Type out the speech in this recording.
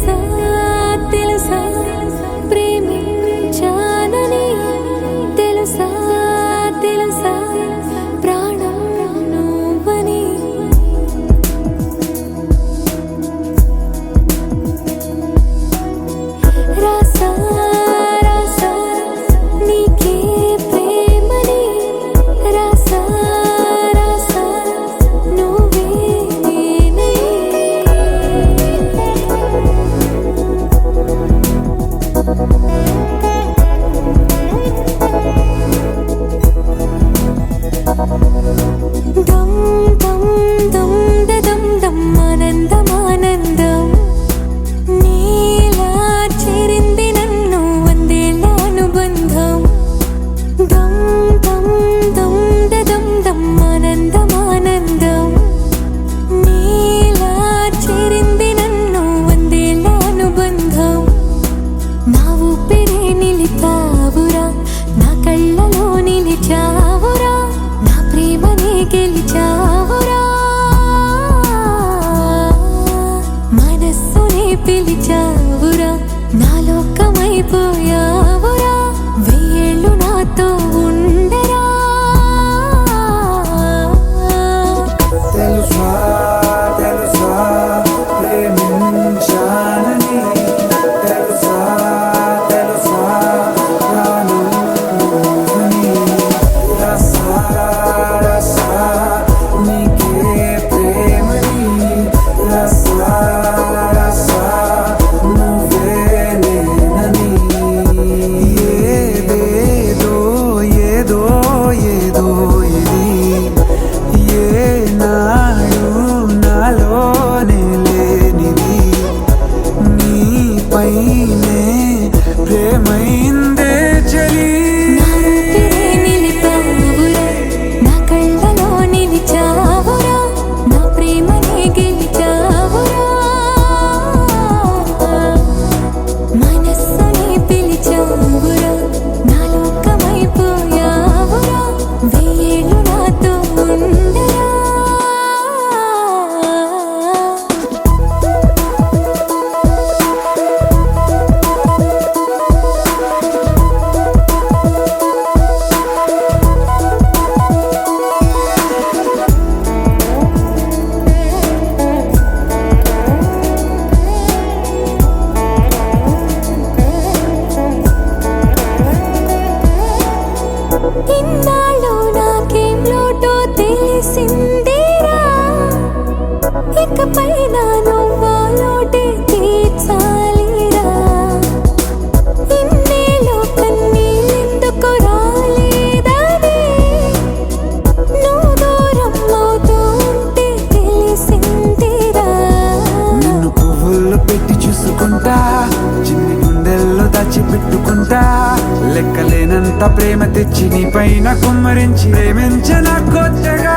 తెలుసా తెలుసా ప్రేమించానని తెలుసా తెలుసా ప్రాణం నువ్వని రాసా రాసా నీకే ప్రేమని రాసా రాసా నువ్వే నేనై దమ్ దమ్ దమ్ దమ్ దమ్ ఆనందం ఆనందం నీలా చేరింది నన్ను వందేళ్ళ అనుబంధం దమ్ దమ్ దమ్ దమ్ దమ్ ఆనందం ఆనందం నీలా చేరింది నన్ను వందేళ్ళ అనుబంధం నా ఊపిరే నిలిపావురా నా కళ్ళలో నిలిచావురా నా ప్రేమనే గెలిచావురా మనస్సునే పిలిచావురా నా లోకమైపోయావురా వెయ్యేళ్ళు నాతో ఉండరా తెలుసా తెలుసా ప్రేమించానని తెలుసా తెలుసా ప్రాణం నువ్వని రసా రసా నీకే ప్రేమని రసా రసా నువ్వే నేనని ఏదేదో ఏదో ఏదో ఇది ఏనాడు నాలోనే లేనిది నీపైనే ప్రేమైందే చలి నా ఊపిరే నిలిపావురా నా కళ్ళలో నిలిచావురా నా ప్రేమనే గెలిచావురా మనస్సునే పిలిచావురా నా లోకమైపోయావురా వెయ్యేళ్ళు నాతో ఉండరా ఇన్నాళ్ళు నాకేం లోటో తెలిసిందిరా ఇకపై నా నువ్వా లోటే తీర్చాలిరా ఇన్నేళ్ళు కన్నీళ్ళెందుకు రాలేదని నువ్వు దూరం అవుతూ ఉంటే తెలిసిందిరా నిన్ను పువ్వుల్లో పెట్టి చూసుకుంటా చిన్ని గుండెల్లో దాచిపెట్టుకుంటా లెక్కలేనంత ప్రేమ తెచ్చి నీ పైన కుమ్మరించి ప్రేమించన కొత్తగా